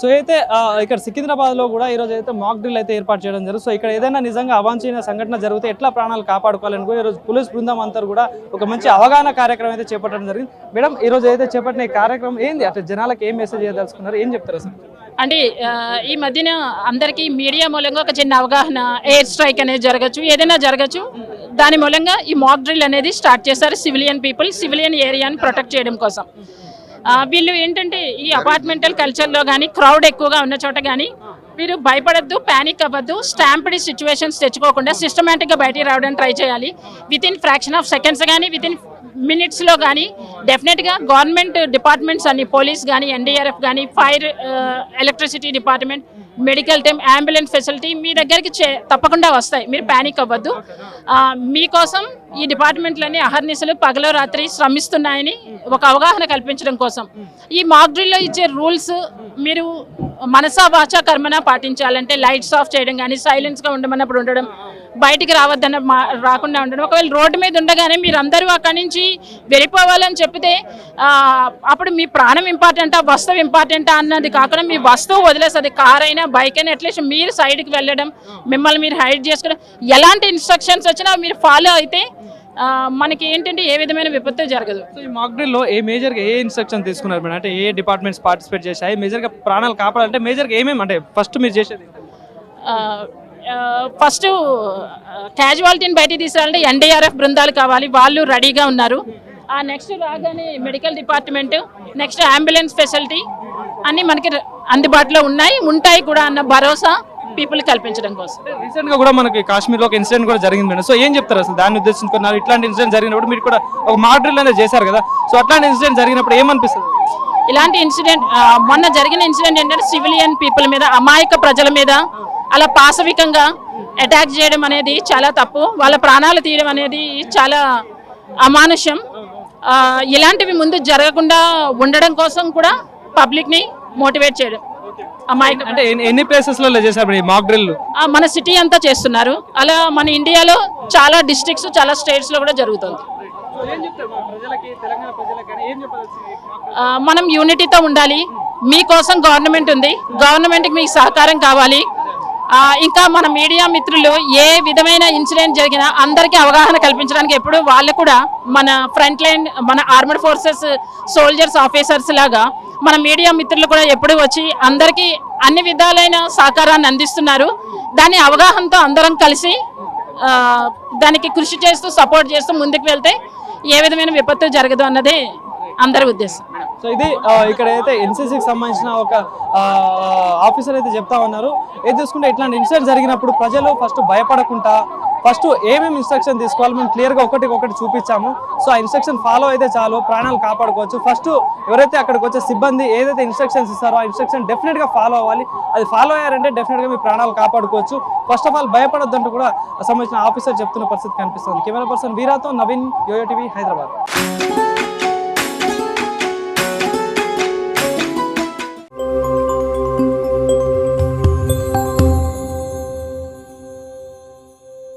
So అయితే ఇక్కడ సికింద్రాబాద్లో కూడా ఈరోజు అయితే మాక్ డ్రిల్ అయితే ఏర్పాటు చేయడం జరుగుతుంది. సో ఇక్కడ ఏదైనా నిజంగా అవాంఛనీయ సంఘటన జరిగితే ఎట్లా ప్రాణాలు కాపాడుకోవాలని కూడా ఈరోజు పోలీస్ బృందం అంతా కూడా ఒక మంచి అవగాహన కార్యక్రమం అయితే చేపట్టడం జరిగింది. మేడం, ఈరోజు అయితే చేపట్టిన ఈ కార్యక్రమం ఏంది, అట్లా జనాలకు ఏం మెసేజ్ చేయదలుచుకున్నారు, ఏం చెప్తారు అసలు? అంటే ఈ మధ్యన అందరికీ మీడియా మూలంగా ఒక చిన్న అవగాహన, ఎయిర్ స్ట్రైక్ అనేది జరగచ్చు, ఏదైనా జరగచ్చు. దాని మూలంగా ఈ మాక్ డ్రిల్ అనేది స్టార్ట్ చేశారు. సివిలియన్ పీపుల్, సివిలియన్ ఏరియాని ప్రొటెక్ట్ చేయడం కోసం. వీళ్ళు ఏంటంటే ఈ అపార్ట్మెంటల్ కల్చర్లో కానీ, క్రౌడ్ ఎక్కువగా ఉన్న చోట కానీ మీరు భయపడద్దు, ప్యానిక్ అవ్వద్దు. స్టాంపిడ్ సిచ్యువేషన్స్ తెచ్చుకోకుండా సిస్టమేటిక్గా బయటికి రావడానికి ట్రై చేయాలి. Within fraction of seconds కానీ, విత్ ఇన్ మినిట్స్లో కానీ డెఫినెట్గా గవర్నమెంట్ డిపార్ట్మెంట్స్ అన్ని, పోలీస్ కానీ, ఎన్డీఆర్ఎఫ్ కానీ, fire, electricity department, medical team, ambulance facility మీ దగ్గరికి తప్పకుండా వస్తాయి. మీరు ప్యానిక్ అవ్వద్దు. మీకోసం ఈ డిపార్ట్మెంట్లన్నీ అహర్నిశలు పగలో రాత్రి శ్రమిస్తున్నాయని ఒక అవగాహన కల్పించడం కోసం ఈ మాక్ డ్రిల్లో ఇచ్చే రూల్స్ మీరు మనసా వాచా కర్మన పాటించాలంటే లైట్స్ ఆఫ్ చేయడం కానీ, సైలెన్స్గా ఉండమన్నప్పుడు ఉండడం, బయటికి రావద్దన్న రాకుండా ఉండడం. ఒకవేళ రోడ్డు మీద ఉండగానే మీరు అందరూ అక్కడి నుంచి వెళ్ళిపోవాలని చెప్తే అప్పుడు మీ ప్రాణం ఇంపార్టెంటా, వస్తువు ఇంపార్టెంటా అన్నది కాకుండా మీ వస్తువు వదిలేస్తుంది. కార్ అయినా, బైక్ అయినా, అట్లీస్ట్ మీరు సైడ్కి వెళ్ళడం, మిమ్మల్ని మీరు హైడ్ చేసుకోవడం, ఎలాంటి ఇన్స్ట్రక్షన్స్ వచ్చినా మీరు ఫాలో అయితే మనకి ఏంటంటే ఏ విధమైన విపత్తు జరగదు. సో ఈ మాక్ డ్రిల్లో మేజర్గా ఏ ఇన్స్ట్రక్షన్ తీసుకున్నారు మేడం? అంటే ఏ డిపార్ట్మెంట్స్ పార్టిసిపేట్ చేశాయి? మేజర్గా ప్రాణాలు కాపాడాలంటే మేజర్గా ఏమేమి, అంటే ఫస్ట్ మీరు చేసేది? ఫస్ట్ క్యాజువాలిటీని బయటికి తీసుకురావాలంటే ఎన్డీఆర్ఎఫ్ బృందాలు కావాలి, వాళ్ళు రెడీగా ఉన్నారు. నెక్స్ట్ రాగానే medical department, next ambulance facility అన్నీ మనకి అందుబాటులో ఉంటాయి కూడా అన్న భరోసా పీపుల్ కల్పించడం కోసం. రీసెంట్ గా కూడా మనకి కాశ్మీర్లో ఒక ఇన్సిడెంట్ కూడా జరిగింది మేడం. సో ఏం చెప్తారు అసలు దాన్ని ఉద్దేశించుకున్నారు? ఇట్లాంటి ఇన్సిడెంట్ జరిగినప్పుడు మీరు కూడా ఒక మాక్ డ్రిల్ అనేది చేశారు కదా, సో అట్లాంటి ఇన్సిడెంట్ జరిగినప్పుడు ఏమనిపిస్తుంది? ఇలాంటి ఇన్సిడెంట్ మొన్న జరిగిన ఇన్సిడెంట్ ఏంటంటే సివిలియన్ పీపుల్ మీద, అమాయక ప్రజల మీద అలా పాశవికంగా అటాక్ చేయడం అనేది చాలా తప్పు. వాళ్ళ ప్రాణాలు తీయడం అనేది చాలా అమానుష్యం. ఇలాంటివి ముందు జరగకుండా ఉండడం కోసం కూడా పబ్లిక్ని మోటివేట్ చేయడం. అంటే ఎన్ని ప్లేసెస్లలో చేశారు మాక్ డ్రిల్? మన సిటీ అంతా చేస్తున్నారు. అలా మన ఇండియాలో చాలా డిస్ట్రిక్ట్స్, చాలా స్టేట్స్లో కూడా జరుగుతుంది. మనం యూనిటీతో ఉండాలి. మీకోసం గవర్నమెంట్ ఉంది, గవర్నమెంట్కి మీకు సహకారం కావాలి. ఇంకా మన మీడియా మిత్రులు ఏ విధమైన ఇన్సిడెంట్ జరిగినా అందరికీ అవగాహన కల్పించడానికి ఎప్పుడు వాళ్ళు కూడా మన ఫ్రంట్ లైన్, మన ఆర్మడ్ ఫోర్సెస్ సోల్జర్స్, ఆఫీసర్స్ లాగా మన మీడియా మిత్రులు కూడా ఎప్పుడు వచ్చి అందరికీ అన్ని విధాలైన సహకారాన్ని అందిస్తున్నారు. దాని అవగాహనతో అందరం కలిసి దానికి కృషి చేస్తూ, సపోర్ట్ చేస్తూ ముందుకు వెళ్తే ఏ విధమైన విపత్తు జరగదు అన్నదే అందరి ఉద్దేశం. సో ఇది ఇక్కడ అయితే ఎన్సీసీకి సంబంధించిన ఒక ఆఫీసర్ అయితే చెప్తా ఉన్నారు. ఏది చూసుకుంటే ఇట్లాంటి ఇన్సిడెంట్ జరిగినప్పుడు ప్రజలు ఫస్ట్ భయపడకుండా ఫస్ట్ ఏమేమి ఇన్స్ట్రక్షన్ తీసుకోవాలి మేము క్లియర్గా ఒకటి చూపించాము. సో ఆ ఇన్స్ట్రక్షన్ ఫాలో అయితే చాలు, ప్రాణాలు కాపాడుకోవచ్చు. ఫస్ట్ ఎవరైతే అక్కడికి వచ్చే సిబ్బంది ఏదైతే ఇన్స్ట్రక్షన్స్ ఇస్తారో ఆ ఇన్స్ట్రక్షన్ డెఫినెట్గా ఫాలో అవ్వాలి. అది ఫాలో అయ్యారంటే డెఫినెట్గా మీ ప్రాణాలు కాపాడుకోవచ్చు. ఫస్ట్ ఆఫ్ ఆల్ భయపడొద్దంటూ కూడా సంబంధించిన ఆఫీసర్ చెప్తున్న పరిస్థితి కనిపిస్తుంది. కెమెరా పర్సన్ వీరాతో నవీన్, యోయో టీవీ, హైదరాబాద్.